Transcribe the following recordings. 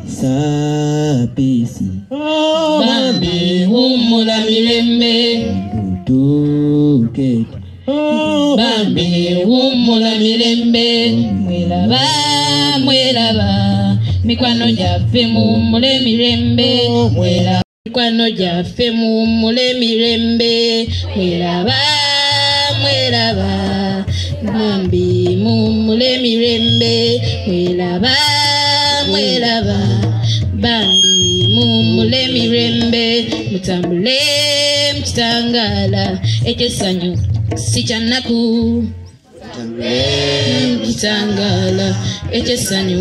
Sapisi Bambi humula mirembe Duketi Bambi humula mirembe Mwelaba mwelaba Mikwano jaffe mumule mirembe Mwelaba Mikwano jaffe mumule mirembe Mwelaba mwelaba Bambi mumule mirembe Mwelaba mwelaba Bambi mumule mirembe Mutambule mchitangala Ekesanyo sichanaku mchitangala Ekesanyo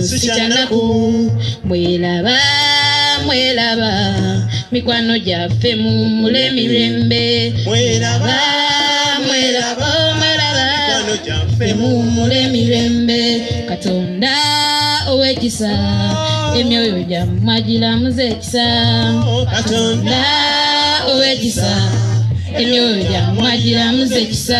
sichanaku Mwelaba mwelaba Mikwano jaffe mumule mirembe Mwelaba mwelaba Mikwano jaffe mumule mirembe Katonda owekisa emyoyo gyammwe agiramuza ekisa Katonda owekisa emyoyo gyammwe agiramuza ekisa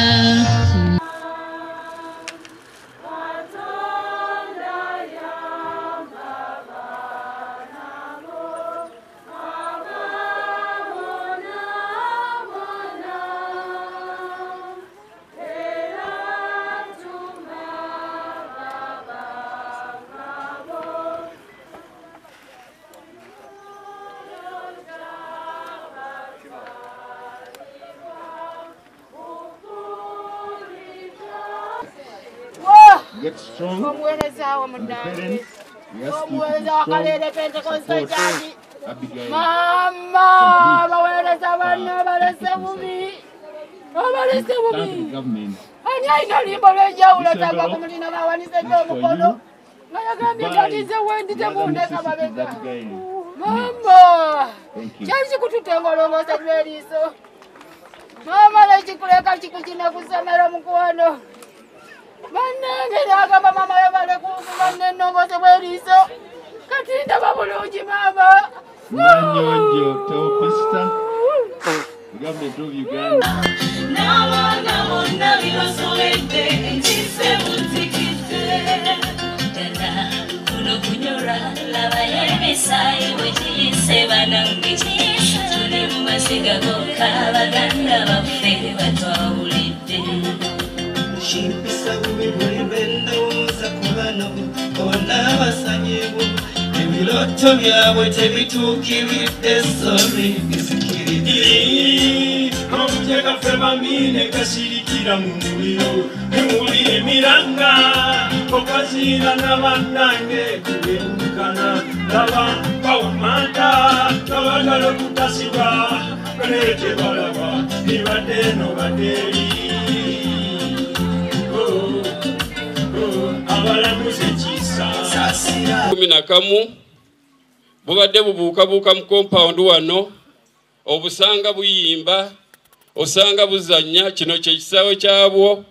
Get strong. Parents, we ask you to be strong, support Abigail. Mama, thank the government. Mama, Mananga mama yabale kumane nongoze bwerizo katinda babulungi mama Nanyonjo Teopista Government of Uganda Nawana bibasoledde ntise mutikite Dada kuno kunyora laba yebisayi wekiyise banange tuli mu masiga gokka baganda baffe batwawulidde Shimpisa bubibulibendo zakubano Ona basanyebu Ebiloto byabwe tebituukiridde sorry bisikiridi Omuteka ffe bamine kasirikira mu muliro Emulire Miranga Okazira n'abannange kubirukana Laba bawamanda Nabagala okutasibwa Balete balaba Gibadde no baderi Kamu bubadde bubuukabuuka mu compound wano obusanga buyimba osanga buzanya kino kye kisaawe kyabwo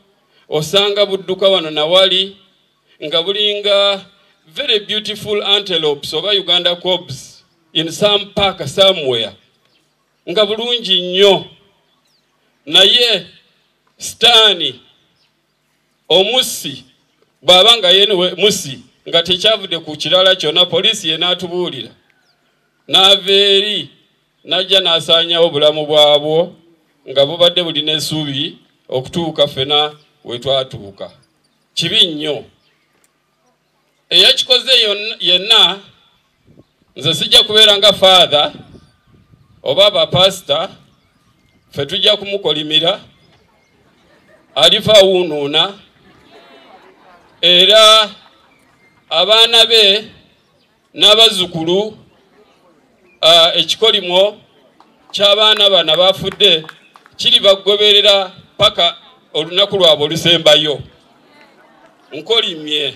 osanga budduka wano nawali nga bulinga very beautiful antelopes oba Uganda cobs in some park somewhere nga bulungi nnyo naye stani omusi bwabanga yenewe musi nga tekyavudde ku kirala kyonna poliisi yenaatubuulira n'aveeri najja n'asaanyawo obulamu bwabwo nga bubadde bulina essuubi okutuuka ffena we twatuuka kibi nnyo eyakikoze yenna nze sijja kubeera nga father oba abapasita ffe tujja kumukolimira alifa awuunuuna era abaana be n'abazzukulu ekikolimo ky'abaana bano bafudde kiri bagoberera paka olunaku lwabwe olusembayo nkolimye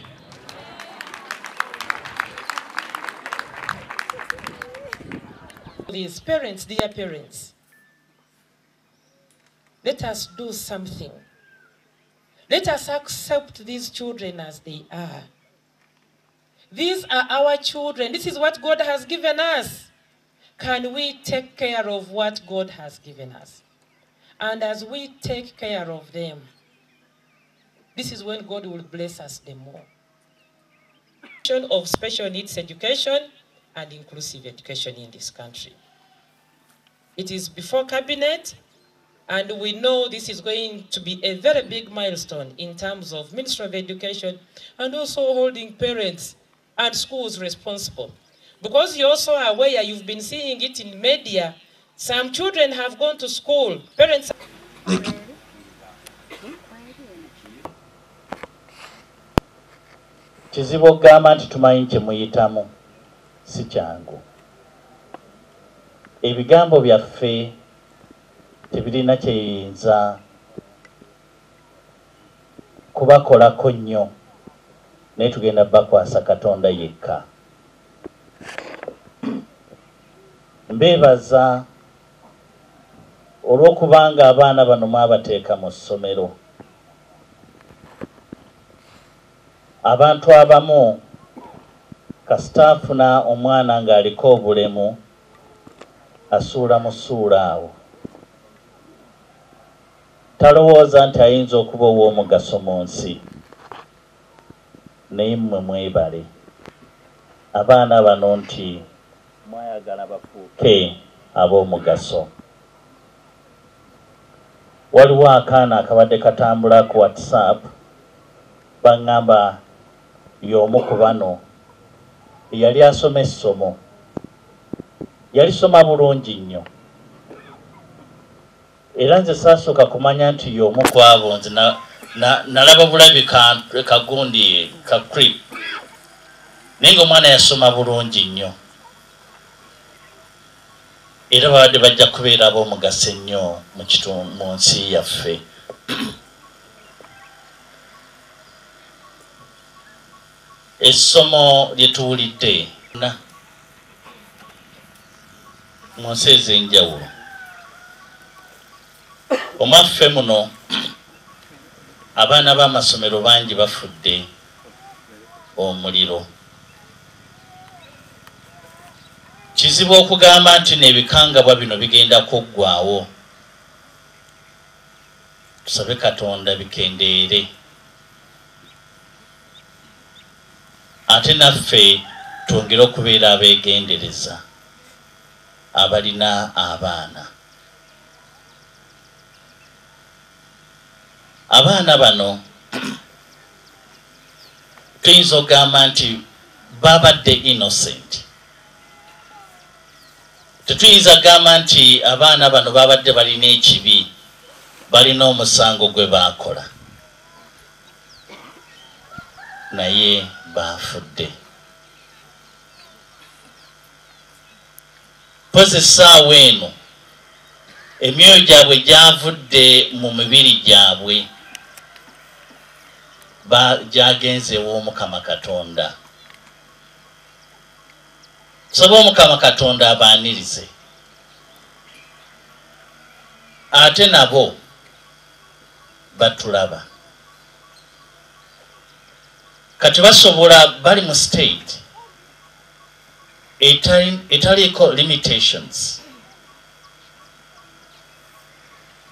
These parents, dear parents, let us do something. Let us accept these children as they are. These are our children. This is what God has given us. Can we take care of what God has given us? And as we take care of them, this is when God will bless us the more. of special needs education and inclusive education in this country. It is before cabinet, and we know this is going to be a very big milestone in terms of Ministry of Education and also holding parents and schools responsible. Because you're also aware, you've been seeing it in media, some children have gone to school, parents... Kizibu okugamba nti tumanyi kye muyitamu si kyangu. Ebigambo byaffe tebirina kyeyinza kubakolako nnyo, naye tugenda bakwasa Katonda yekka. Mbeebaza olw'okubanga abaana bano mwabateeka mu ssomero. Abantu abamu kasita afuna omwana ng'aliko obulemu asuula mu ssuula awo. Talowooza nti ayinza okuba ow'omugaso mu nsi. Naye mmwe mwebale abaana bano nti mwayagala bafuuke ab'omugaso. Waliwo akaana akabadde katambula ku WhatsApp baŋŋamba y'omu ku bano yali asoma essomo, yalisoma bulungi nnyo, era nze saasooka kumanya nti y'omu ku abo. Nze nalaba bulabi kagundi ka crip, naye ng'omwana yasoma bulungi nnyo, era babadde bajja kubeera ab'omugaso ennyo mu nsi yaffe. Essomo lye tuwulidde mu nsi ez'enjawulo. Omwaffe muno abaana b'amasomero bangi bafudde omuliro. Kizibu okugamba nti n'ebikangabwa bino bigenda kuggwaawo. Tusabe Katonda bikendeere. Ate naffe twongere okubeera abeegendereza abalina abaana. Abaana bano tuyinza okugamba nti babadde innocent. Tetuyinza kugamba nti abaana bano babadde balina ekibi, balina omusango gwe baakola, naye baafudde. Pozi essaawa eno emyoyo gyabwe gyavudde mu mibiri gyabwe gyagenze ew'Omukama Katonda. Tusaba Omukama Katonda abaanirize, ate nabo batulaba. Kati basobola bali mu state etaliko limitations.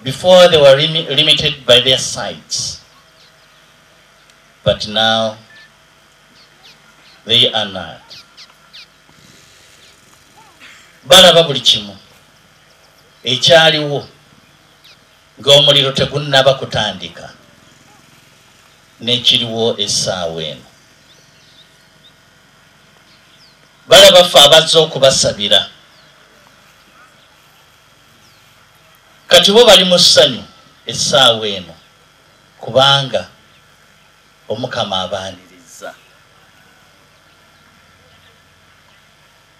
Before they were limited by their sites, but now they are not. Balaba buli kimu ekyaliwo ng'omuliro tegunnaba kutandika n'ekiriwo essaawa eno. Balaba ffe abazze okubasabira, kati bo bali mu ssanyu essaawa eno kubanga Omukama abaaniriza.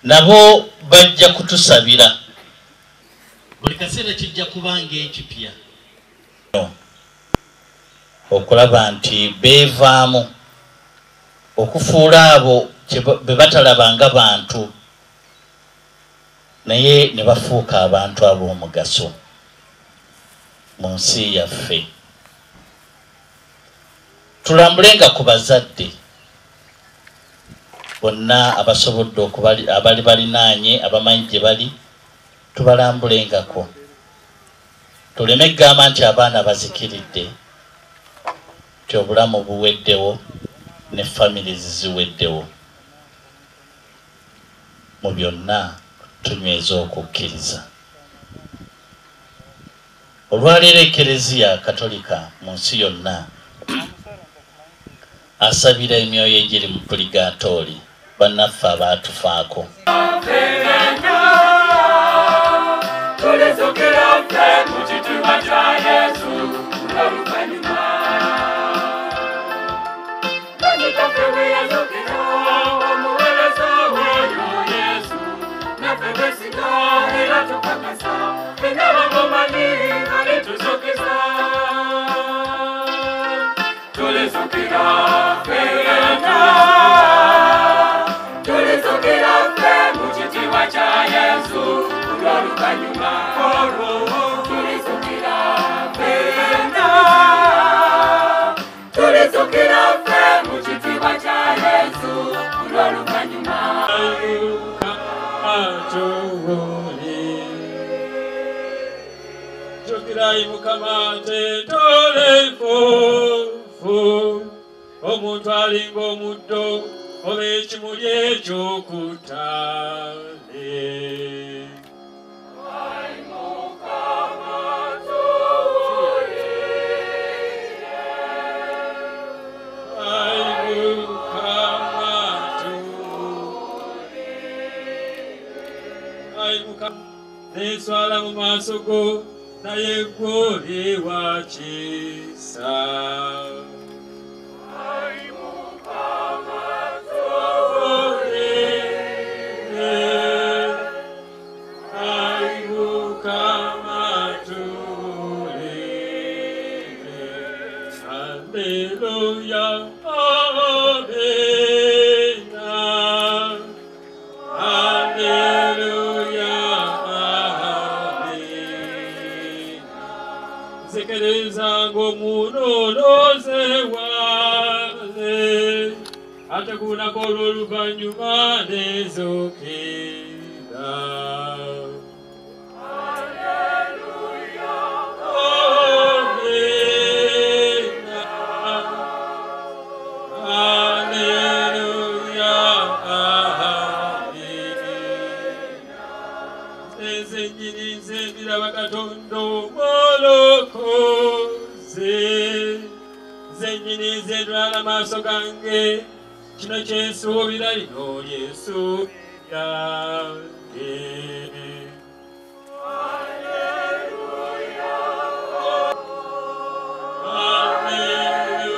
Nabo bajja kutusabira, buli kaseera kijja kubanga ekipya, okulaba nti beevaamu okufuula abo be batalabanga bantu naye ne bafuuka abantu ab'omugaso mu nsi yaffe. Tulambulenga ku bazadde bonna abasobodde abali balinaanye abamanyi gye bali, tubalambulengako. Tuleme kugamba nti abaana bazikiridde, ti obulamu buweddewo ne families ziweddewo. mu byonna tunyweza okukkiriza. Olwaleero Ekereziya Katolika mu nsi yonna asabira emyoyo egiri mu puligatori bannaffe abaatufaako. Omuntu alinga omuddo oba ekimuli eky'okutale. Neswala mu maaso go naye gw'oli wa kisa. Atakuna kolo luvanyuma nezokera. Alleluia, amena. Alleluia, amena. Nze nyini nze ndiraba Katonda omolokoze. Nze nyini nze ndwala maaso gange. Kino kyensuubira lino Yesu yange. Alleluia, alleluia,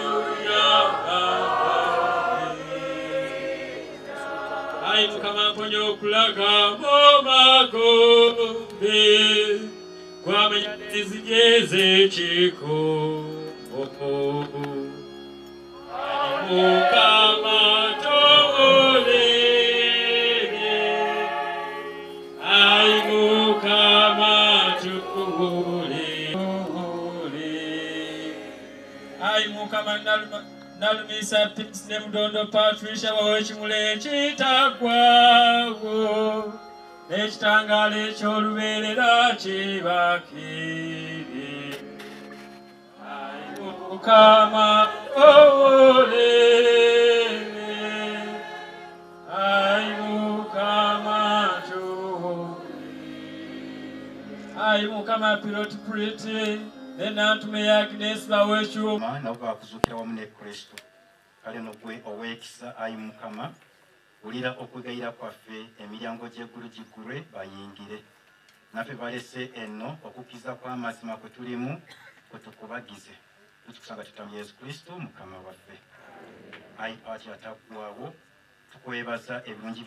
ayi Mukama mponya okulaga mu magombe gwamenya n'enzigi ez'ekikomo. Mukama tuwulire, ayi Mukama tuwulire, ayi Mukama nalumisa Pisi ne Mudondo Patricia bawe ekimuli ekitagwawo n'ekitangaala eky'olubeerera kibakire. Ayi Mukama tuwulire, ayi Mukama tuwulire, ayi Mukama Piloti Purity n'enantume ya Agnes bawe ekyuma nabo bakuzuukira wamu ne Kristo. Kale nogwe ow'ekisa ayi Mukama wulira okwegayira kwaffe, emiryango gy'eggulu giggulwe bayingire. Naffe balese enno okukkiriza kw'amazima kwe tulimu kwe tukubagize. Tukusanga tutamu Yesu Kristo Mukama waffe. Ayi Paati ataggwaawo tukwebaza ebirungi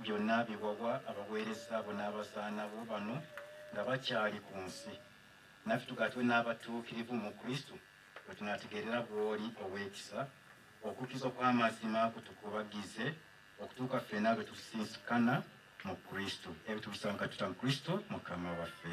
byonna biwawa abaweereza bo n'abazaana bo bano nga bakyali ku nsi. Naffe tugatwe n'abatuukirivu mu Kristo bwe tunaategeerera bw'oli ow'ekisa, okukkiriza okw'amazima kwe tukubagize okutuuka ffenna lwe tusinsikana mu Kristo. Ebyo tubisanga tutamu Kristo Mukama waffe.